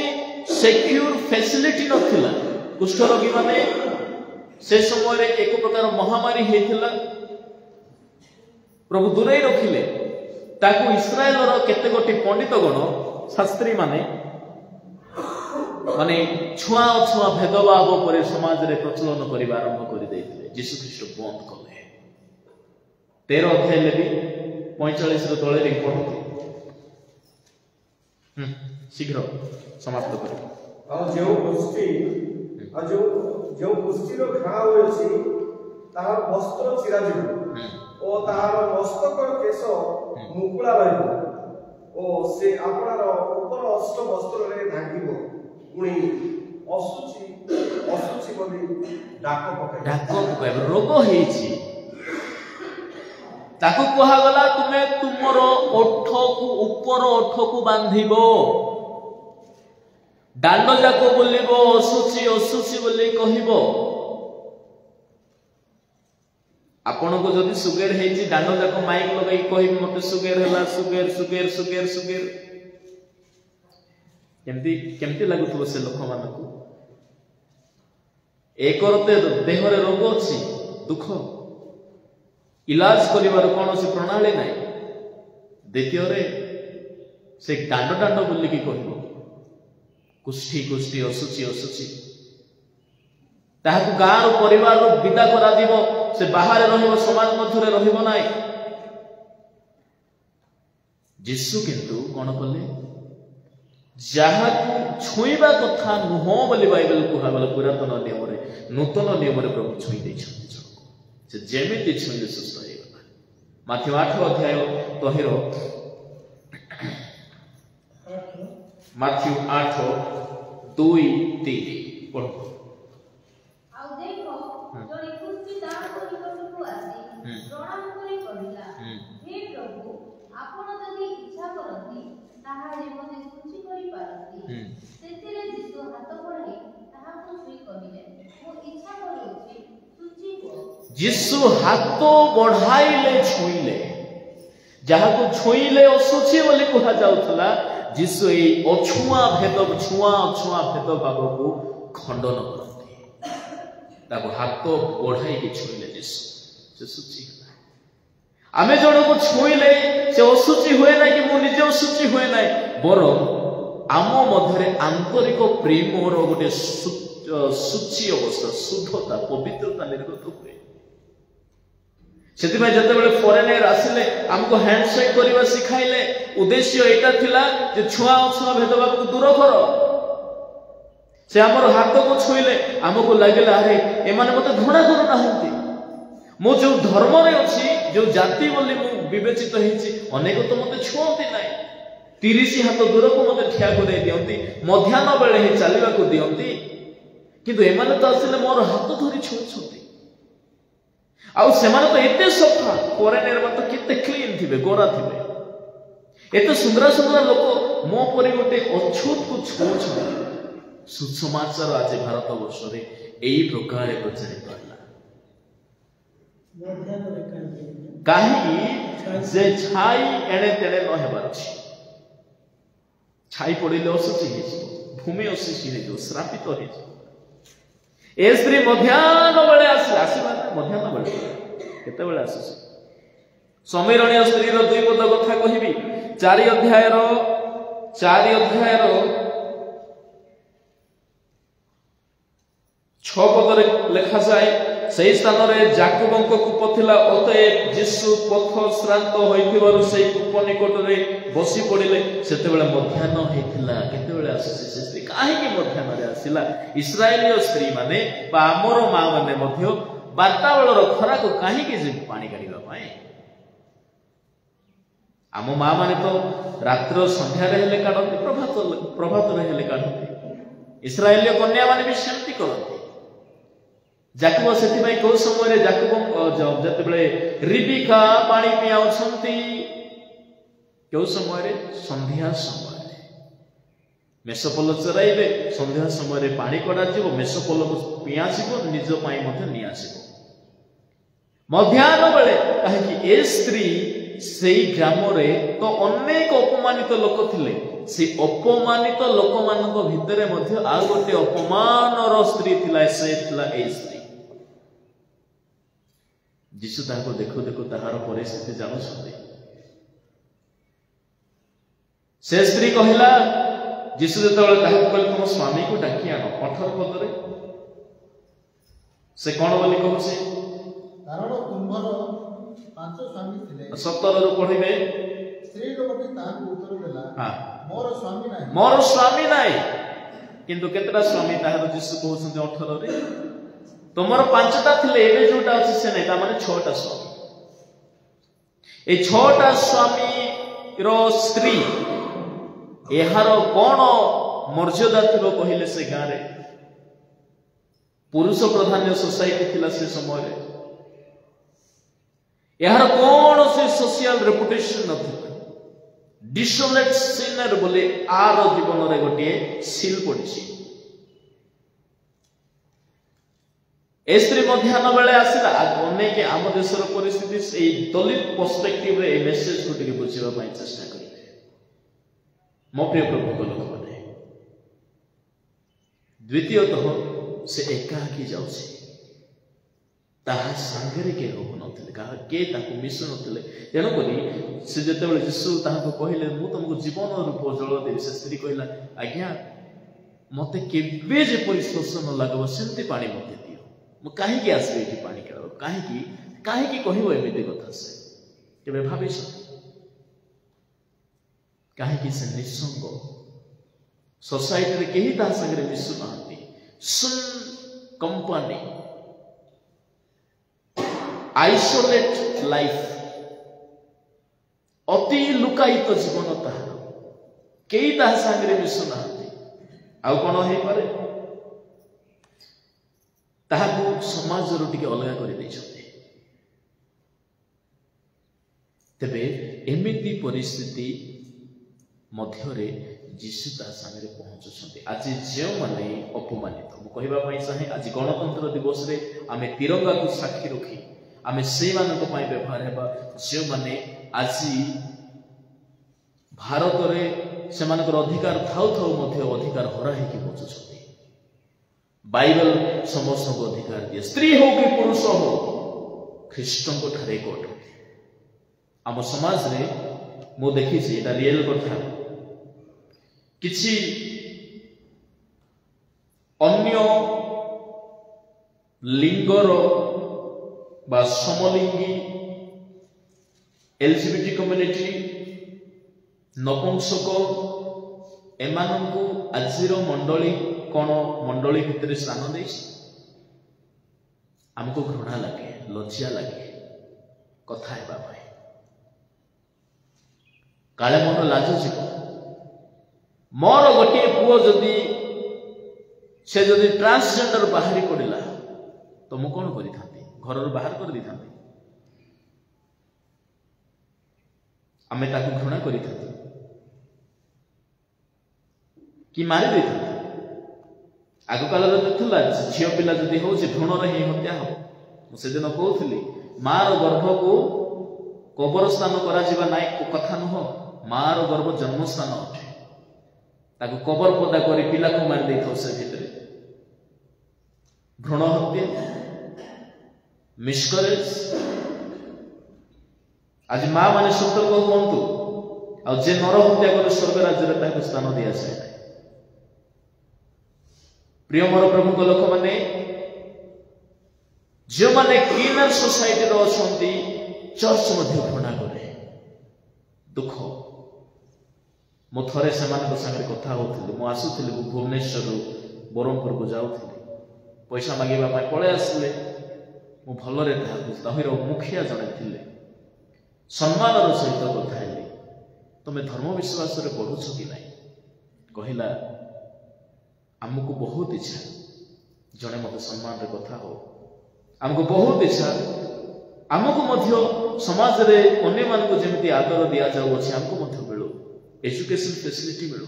A: सिक्योर फैसिलिटी नथिला कुष्ठ रोगी माने से समय रे एक प्रकार महामारी हेथिला प्रभु दूरे रखिले ताकू इस्राएल रो केते गोटी पंडित गण शास्त्री माने छुआ छुआ भेदभाव पर समाज रे प्रचलन करिबा आरंभ करि दैथिले यीशु ख्रीष्ट बंद कले 13 अध्याय लेबी 45 रो तळे रे पढु शीघ्र समाप्त करू
C: आ जो पुष्टि रो घा होय अछि ताहार वस्त्र चिरा जिवो ओ ताहार मस्तक केश मुकुला रहइबो ओ से आपणार ऊपर अष्ट वस्त्र रे ढाकिबो पुणी असुची बोली डाक पकाय
A: रोग हेछि ताको कहा गला तुमे तुमर ओठ को ऊपर ओठ को बांधिबो डांड जाको बोलिबो असुची बोली कहिबो आपण को जदि सुगेर हेछि डांड जाको माइक लगाई कहिबो मते सुगेर हला सुगेर केमती लगुथबो से लोक मानकु एकरते देह रे रोग अछि दुख इलाज करिवार कोनोसी प्रणाली नाही द्वितीय रे से डांड बोली की कहिबो कुष्ठी असुची ताहाकु गाँव परिवार विदा करा दिबो से बाहर रहिबो समाज मध्य रे रहिबो नाही यीशु किंतु कोन कले जहा छुईबा कथा नुह बोली बाइबल कहा गला पुरातन नियम रे नूतन नियम रे प्रभु छुई दैछथि से जेमिति छुईले सुस्थ हे गला माथि 8 अध्याय तहिरो माथि 8:2-3 पढो
D: आ देखो जोनी कुष्ठी दान करिबो आसी प्रणाम करि कहिला हे प्रभु आपण जदि इच्छा करती ताहाले मते सुचि करि पारती सेतिरे यीशु हाथ बढ़ाई ताहाको छुई कहिले मो इच्छा करूछि सुचि हो
A: यीशु हाथ बढ़ाइले छुईले जहाको छुईले असुची बोली कहा जाउथला यीशु ए अछुआ भेद भाव को खंडन करते ताको हाथ बढ़ाई के छुईले यीशु से सुचि आमे जण को छुईले से असुची हुए ना कि मु निजे असुची हुए ना बर आम मध्यरे आंतरिक प्रेम रो गोटे सुचि अवस्था शुद्धता पवित्रता निर्गत हुए सेति में जते बेले फॉरेनर आसिले हमको हैंडशेक करबा सिखाइले उद्देश्य एटा थिला जे छुआ भेदभाव को दूर कर से हमर हाथ को छुईले हमको लागिला अरे ए माने मते घृणा करू नाहंती मो जो धर्म रे अछि जो जाति बोली मु विवेचित हेछि अनेक तो मते छुअंती नाही 30 हाथ दूर को मते ठिया करे दियंती मध्याह्न बेले हे चलिबा को दियंती किंतु ए माने तो आसिले मोर हाथ धरि छुछंती आउ सेमाने तो एते सफा फॉरेनर मते केते क्लीन थिबे गोरा थिबे एते सुंदर लोक मो परि गोटे अछूत को छुछ सुसमाचार आज भारत वर्ष रे एई प्रकार प्रचारित होला काहे जे छाई एणे तेणे न हेबार अछि छाई पड़िले असुची हे भूमि असुची हे श्रापित हे ए स्त्री मध्याह्न बेले आसीला मध्याह्न बेले केते बेले आसीछ समीरणीय स्त्री रो दुई पद कथा कहिबी 4 अध्याय रो 6 पदरे लेखा जाए सेही स्थान रे जाकुबंक कूप थिला अतएव यीशु पथ श्रांत होइथिबारु सेही कूप निकट रे बसी पड़िले सेते बेले मध्याह्न हेथिला केते बेले आसीछ से स्त्री काहे कि मध्याह्न रे आसीला इस्राएलीय स्त्री माने बा हमरो मां माने मध्य बार्तावळर खरा को काहे कि जे पानी काढिबा पाए आम मां माने तो रात्र संध्या रे हेले काढते प्रभात रे हेले काढते इस्राएलीय कन्या माने भी सेमती करते जाकुब सेति भाई को समय रे जाकुब जते बेले रिबिका पानी पियाउछंती को समय रे संध्या समय रे मेसोपोल चराइबे संध्या समय रे पानी कढा जिवो मेसोपोल को पिया जिवो निज पाई मते निया जिवो मध्याह्न बेले काहे कि ए स्त्री सेई ग्राम रे तो अनेक अपमानित लोक थिले से अपमानित लोक मानक भितरे मध्य आ गोटे अपमानर स्त्री थिला से थिला ए स्त्री जीशु ताको देखो देखो ताहार परिस्थिति जानो छथि से स्त्री कहिला जीशु जेतबेले ताहाको कहले तुम स्वामी को डाकी आनो 18 पद रे से कोन बोली कहूसे
E: कारण तुम्हर 5 स्वामी थिले
A: 17 रो पढिबे
E: स्त्री लोकटी ताहाको उत्तर देला
A: हां
E: मोर स्वामी नाही
A: किंतु केतरा स्वामी ताहार जीशु कहउछन 18 रे तुमर 5टा थिले एबे जोटा अछि से नै ता माने 6टा स्वामी ए 6टा स्वामी रो स्त्री एहार कोन मर्यादा थिलो कहिले से गारे पुरुष प्रधान सोसाइटी थिला से समय रे एहार कोन से सोशल रेपुटेशन नथिला डिसोलेट सिनर बोले आर जीवन रे गोटे सील पड़छि ए स्त्री मध्याह्न बेले आसिला अनेक आम देशर परिस्थिति से दलित पर्सपेक्टिव रे मेसेज को टिके बुझिबा पई चेष्टा करिबे मो प्रिय प्रभु को लोक माने द्वितीयतः से एकाकी जाउछि ताहा संगरे के हो नथिले का के ताको मिसु नथिले तेनो करी से जते बेले यीशु ताहा को कहिले मु तुमको जीवन रूप जल देबी से स्त्री कहिला आज्ञा मते केबे जे परिशोषण लागबो सेंती पानी मते दियो मु काहे के आसबे कि पानी केरो काहे कि कहिबो एमिते कथा से केबे भाबिस काहे कि से निसंग सोसाइटी रे केही ता संगरे मिसु नांती सुन कंपनी आइसोलेट लाइफ अति लुकायित जीवन ताहार केही ता संगरे मिसु नांती आउ कोन हे पारे ताहाको समाज रो टिके अलगा करि दैछथि तबे एमिति परिस्थिति मध्यरे जीशु ता संगे पहुंचुछथि आज जे माने अपमानित मु कहिबा पई चाहे आज गणतंत्र दिवस रे आमे तिरंगा को साक्षी रखी आमे से मानक पई व्यवहार हेबा जे माने आज भारत रे से मानकर अधिकार थाउ थाउ मध्य अधिकार हरा हे कि बचुछथि बाइबल समस्त को अधिकार दिए स्त्री हो कि पुरुष हो ख्रीष्टन को ठारे कोट आम समाज रे मु देखी छी एटा रियल कथा किछि अन्य लिंगर बा समलिंगी एलजीबीटी कम्युनिटी नपुंसक एमानंकु आजिरो मंडली कोन मंडली भितर स्थान देछि हमको घृणा लगे लज्जा लगे कथा हेबा भाई काले मन लाज जीव मोर गोटे पुओ जदि से जदि ट्रांसजेंडर बाहरी पड़िला तो मु कोन करि थांती घर बाहर कर दी थांती आमे ताकू घृणा करि थांती कि मारी दे थांती आग काल देखला झियो पिला जदि हो भ्रूण रे ही हत्या हो से दिन कहूली मार गर्भ को कबरस्थान कथा नुह मार गर्भ जन्मस्थान अटे ताको कबर पदा कर पिला को मार दे से भितर भ्रूण हत्या मिसकरेज आज माँ माने सतर्क हुंतु आ जे नर हत्या कर स्वर्ग राज्य ताको स्थान दिया जाए। प्रिय मोर प्रभु को लोक माने जो माने क्लीनर सोसाइटी रो अछंती चर्च मध्य घृणा करे दुख मो थरे सेमान संगे कथा होथिली मो आसुथिली भुवनेश्वर बरमपुर को जाउथिली पैसा मागिबा पाई पळे आसले मो भलरे तहिर मुखिया जणे थिले सम्मानर सहित कथा हेली तुम धर्म विश्वास रे पढ़ुछ कि नहीं कहला आमको बहुत इच्छा जड़े मत सम्मान रे कथा हो आमको बहुत इच्छा आमको मध्य समाज रे अन्य मान को जेमिति आदर दिया जाउ अछि आमको मध्य मिलु एजुकेशन फैसिलिटी मिलु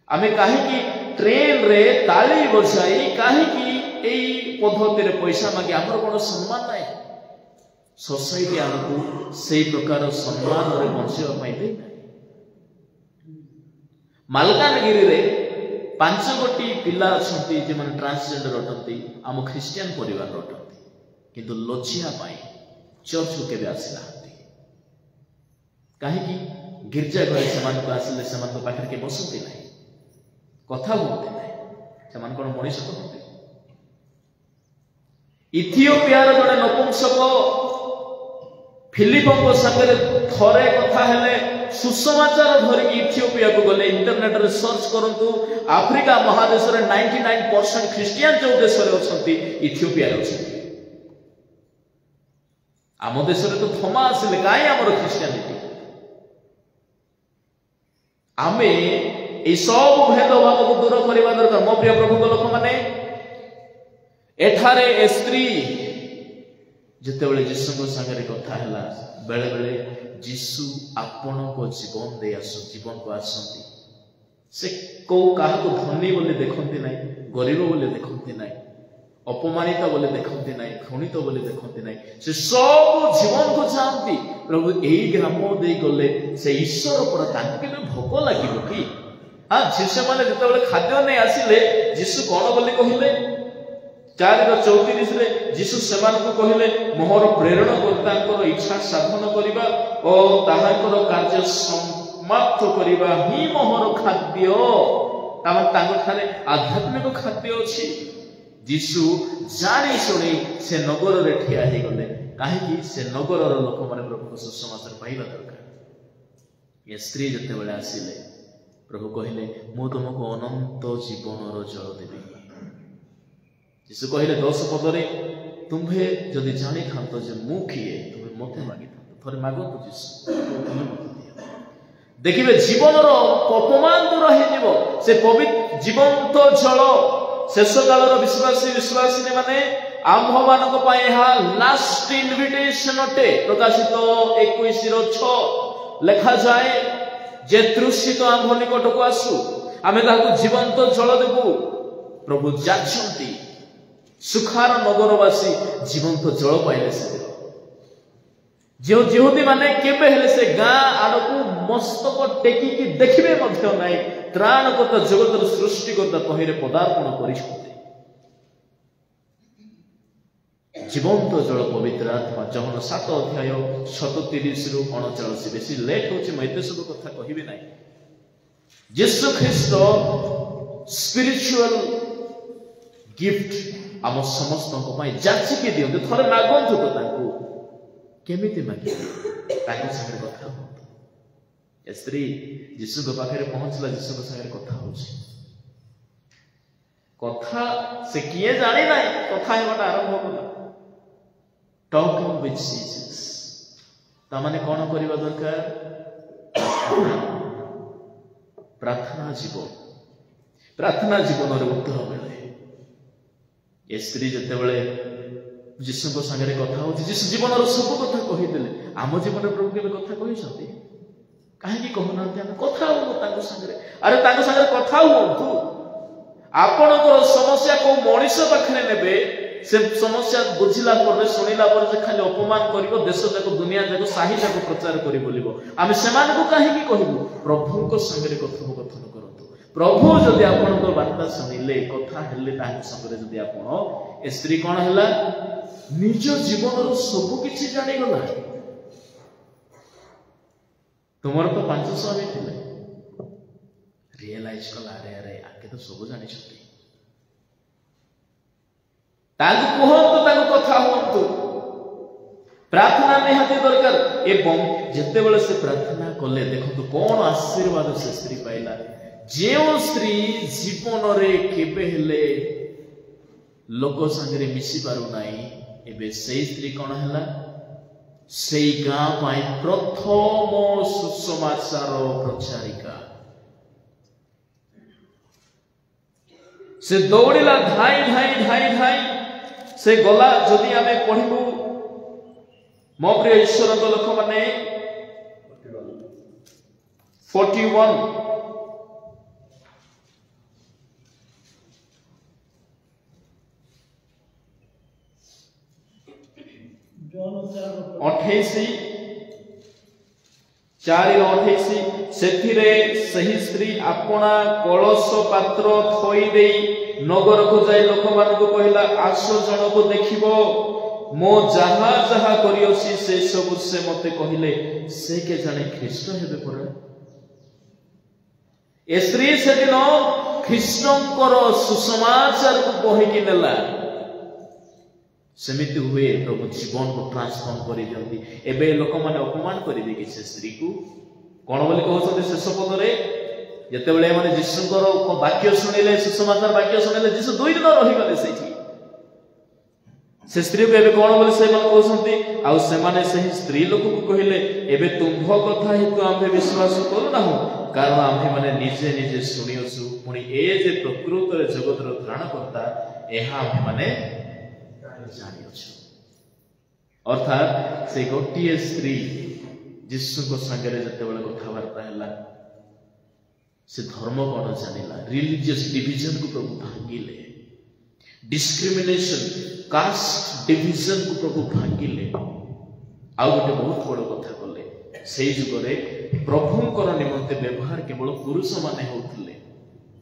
A: आमे काहे कि ट्रेन रे ताली बजाई काहे कि एई पद्धति रे पैसा मागे हमर कोन सम्मान नाही सोसाइटी आमको सेई प्रकार सम्मान रे बंचिबा पाई दे मालकानगिरी रे 5 गोटी पिला अछंती जे मन ट्रांसजेंडर अटंती आम ख्रिस्टियन परिवार अटंती किंतु लज्जा पाई चर्च को केबे आसिला काहे कि गिरजा घर समान को आसिले समान को पाखर के बसंती नाही कथा होते नाही समान कोन मनीष होते इथियोपिया रे जने नपुंसक फिलिप को संगे थरे कथा हेले सुसमाचार धरिकी इथियोपिया को गले इंटरनेट रे सर्च करंतु अफ्रीका महादेश रे 99% ख्रिस्टियन जो देश रे अछंती इथियोपिया रे अछंती आम देश रे तो थमा आसिले काई हमर ख्रिस्टियनिटी आमे ए सब भेदभाव को दूर करबा दरकार मो प्रिय प्रभु को लोक माने एठारे ए स्त्री जितेबले जीशु को संगे कथा हैला बेले बेले जीशु आपण को जीवन दे आसु जीवन को आसंती से को काहा को धनी बोले देखंती नाही गरीब बोले देखंती नाही अपमानित बोले देखंती नाही घृणित बोले देखंती नाही से सब जीवन को जानती प्रभु एई ग्राम दे गले से ईश्वर पर तांके में भोग लागिबो कि हां शिष्य माने जितेबले खाद्य नै आसिले जीशु कोन बोली कहिले 4:34 रे जीशु सेमान को कहिले मोहर प्रेरणा करतांकर इच्छा साधन करिबा और ताहाकर कार्य समाप्त करिबा ही मोहर खाद्य तांकर थारे आध्यात्मिक खाद्य अछि जीशु जानी सुनी से नगर रे ठिया हे गले काहे कि से नगर रो लोक माने प्रभु को सुसमाचार पाइबा दरकार ये स्त्री जते बेले आसीले प्रभु कहिले मो तुमको अनंत जीवन रो जल देबी जीशु कहले 10 पदरे तुम्हे जदि जानी थांतो जे मु किए तुमे मते मागी थांतो थरे मागो तो जीशु तुमे मते दियो देखिबे जीवन रो अपमान दूर हे जीवो से पवित्र जीवंत जल शेष काल रो विश्वासी माने आम्भ मानको पाए हा लास्ट इनविटेशन अटे प्रकाशित 21:6 लेखा जाए जे तृषित आम्भ निकट को आसु आमे ताको जीवंत जल देबु प्रभु जाचंती सुखार नगरवासी जीवंत जल पाइले से जो जिहुदी माने केबे हेले से गां आडकू मस्तक टेकी की देखिबे मध्य नाही त्राणकर्ता जगतर सृष्टिकर्ता तहिरे पदार्पण करिसते जीवंत जल पवित्र आत्मा जहन 7 अध्याय 37 रु 39 बेसी लेट होछि मैं एते सब कथा कहिबे नाही यीशु ख्रीष्ट स्पिरिचुअल गिफ्ट आम समस्त जाचिके दियंतु थरे मागंतु तो तांको केमिति मागे तांको संगे कथा हो ए स्त्री जीशु को पाखरे पहुंचला जीशु को संगे कथा होछि कथा से किए जाने नाही कथा हेबाटा आरंभ होला टॉकिंग विथ जीसस ता माने कोन करबा दरकार प्रार्थना जीवन रे उत्तर मिले ए स्त्री जते बेले जीशु को संगे कथा होछि जीशु जीवन रो सब कथा कहि देले आम जीवन प्रभु के कथा कहि छथि काहे कि कहनांती हम कथा हो ताको संगे अरे ताको संगे कथा हो तू आपन को समस्या को मनीष पाखरे नेबे से समस्या बुझिला पर सुनिला पर से खाली अपमान करिवो देश जाको दुनिया जाको साही जाको प्रचार करि बोलिवो आमे समान को काहे की कहिबो प्रभु को संगे कथोपकथन करतो प्रभु जदि आपन को वार्ता सुनिले कथा हेले ताके संगे जदि आपन ए स्त्री कोन हला निज जीवन रो सब किछि जानि गला तुमर तो 500 में थिले रियलाइज कला रे अरे आके तो सब जानि छथि ताकि कहतु ताकि कथा होतु प्रार्थना निहाती दरकार एवं जेते बेले से प्रार्थना कले देखो कौन आशीर्वाद से स्त्री पाइला जेओ स्त्री जीवन रे केबे हेले लोक संगे मिसी पारु नाही एबे सेई स्त्री कोन हला सेई गां पाई प्रथम सुसमाचार प्रचारिका से दौड़िला धाई धाई धाई धाई से गला जदि आमे पढ़िबू मो प्रिय ईश्वर को लोक माने 41 4:28 सेथिरे सही स्त्री आपना कलश पात्र थोई देई नगर को जाई लोक मान को कहला आसो जन को देखिबो मो जहा जहा करियोसी से सब से मते कहिले से के जाने ख्रीष्ट हेबे पर ए स्त्री से दिन ख्रीष्टंकर सुसमाचार को कहि कि नेला सेमिति हुए प्रभु जीवन को ट्रांसफॉर्म करि दियंती एबे लोक माने अपमान करि दे कि से स्त्री को कोन बोली कहउछते शेष पद रे जते बेले माने यीशुकर वाक्य सुनिले सुसमाचार वाक्य सुनिले यीशु 2 दिन रहि गले सेठी से स्त्री को एबे कोन बोली से मन कहउछंती आ से माने सही स्त्री लोक को कहिले एबे तुंभ कथा हेतु आमे विश्वास करू ना हो कारण आमे माने निजे निजे सुनियोसु पुनी ए जे प्रकृत रे जगत रो त्राण करता एहा आमे माने जानियोछु अर्थात से गोटिए स्त्री यीशु को संगे जते बेले कथावार्ता हला से धर्म कोन जानिला रिलीजियस डिवीजन को प्रभु भांगिले डिस्क्रिमिनेशन कास्ट डिवीजन को प्रभु भांगिले आ गोटे बहुत बड़ कथा कले सेई जुगरे प्रभुंकर निमंते व्यवहार केवल पुरुष माने होथिले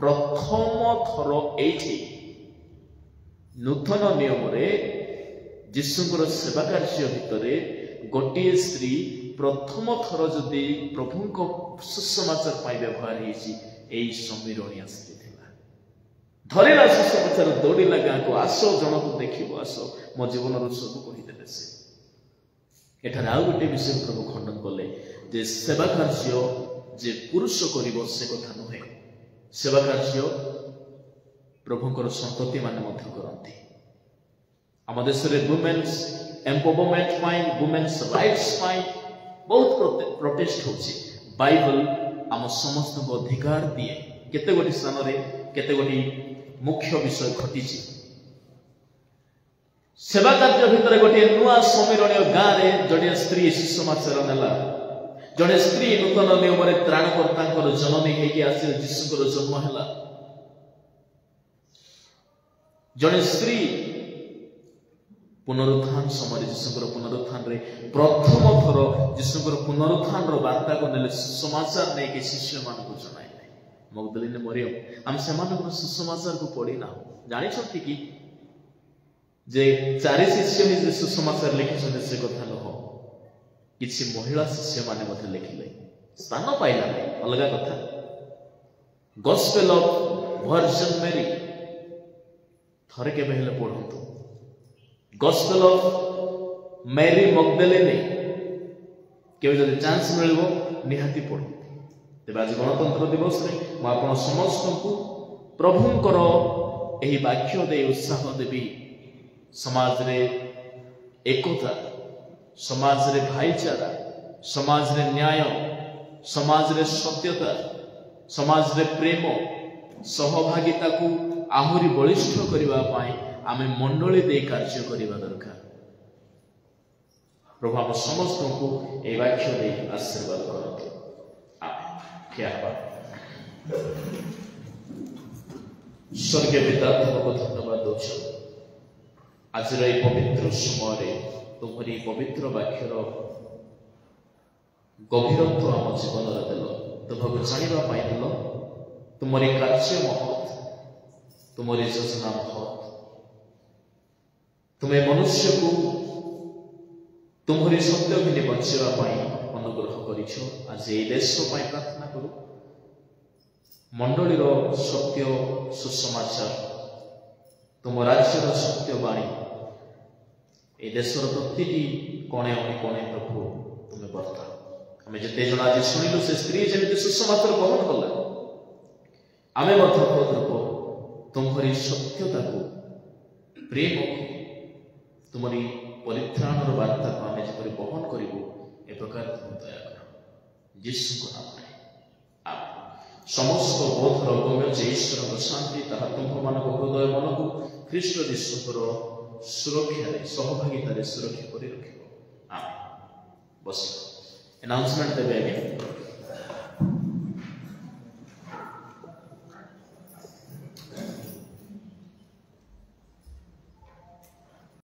A: प्रथम थरो एठी नूतन नियम रे यीशुଙ୍କର सेवा कार्य भितरे गोटिए स्त्री प्रथम थर जदि प्रभुଙ୍କ सुसमाचार पाई व्यवहार हेछि एई समीरणिया स्त्री थिला धरिला सुसमाचार दौड़िला गाँ को आसो जन को देखिबो आसो मो जीवन रो सब कहि देले से एठार आ गोटे विषय प्रभु खंडन कले जे सेवा कार्य जे पुरुष करिवो से कथा नहे सेवा कार्य प्रभुଙ୍କର संतति माने मध्य करंती आम देश रे वुमेन्स एम्पावरमेंट पाई वुमेन्स राइट्स पाई बहुत प्रोटेस्ट होछि बाइबल आम समस्त को अधिकार दिए केते गोटी स्थान रे केते गोटी मुख्य विषय घटिछि सेवा कार्य भितर गोटे नुआ समीरणीय गाँ रे जड़े स्त्री सुसमाचार नेला जड़े स्त्री नूतन नियम रे त्राणकर्ता जननी हेकि आसी यीशुଙ୍କର जन्म हैला जड़े स्त्री पुनरुत्थान समय यीशुଙ୍କର पुनरुत्थान रे प्रथम थर यीशुଙ୍କର पुनरुत्थान रो वार्ता को नेले सुसमाचार नै के शिष्य मान को जणाइले मगदलीन मरियम हम सेमानकर सुसमाचार को पढ़ी ना जानि छथि कि जे चारि शिष्य ही जे सुसमाचार लिखिछन से कथा न हो किछि महिला शिष्य माने मते लिखिले स्थान पाइला नै अलगा कथा गॉस्पेल ऑफ वर्जिन मेरी थरे के पहले पढ़ंतु गॉस्पेल ऑफ मैरी मगदलेनी केबे जदि चांस मिलबो निहाती पढ़ंतु तेबे आज गणतंत्र दिवस रे म आपण समस्त को प्रभुंकर एही वाक्य दे उत्साह देबी समाज रे एकता समाज रे भाईचारा समाज रे न्याय समाज रे सत्यता समाज रे प्रेम सहभागिता को आहुरी बलिष्ठ करबा पाई आमे मंडली दे कार्य करबा दरकार प्रभु हम समस्त को ए वाक्य दे आशीर्वाद करते आमेन क्या बात स्वर्गीय पिता तुमको धन्यवाद दउछु आज पवित्र समय तुम्हारी पवित्र वाक्यर गभीरत्व आम जीवन देल तुम्हें जानापी देल तुमरी कार्य महत् तुमरी योजना महत् तुम्हें मनुष्य को तुम्हारी सत्य घिनी बचाई अनुग्रह कर। आज ये देश प्रार्थना करूँ मंडलीर सत्य सुसमाचार तुम राज्यर सत्यवाणी ए देशर प्रति कोणे अनुकोणे प्रभु तुम्हें बर्ता आम जिते जन आज शुणिलु से स्त्री जमी सुसमाचार बहन कला आम प्रभु तुम्हारी सत्यता को प्रेम को तुम्हारी परित्राणर वार्ता को आम जपरी बहन करूँ ए प्रकार तुम दया कर यीशु नाम समस्त बोधर गम्य ईश्वर शांति ताहा तुम्भ मान हृदय मन को ख्रीष्ट यीशुकर सुरक्षा सहभागितार सुरक्षा कर रख। बस अनाउंसमेंट देवे आगे।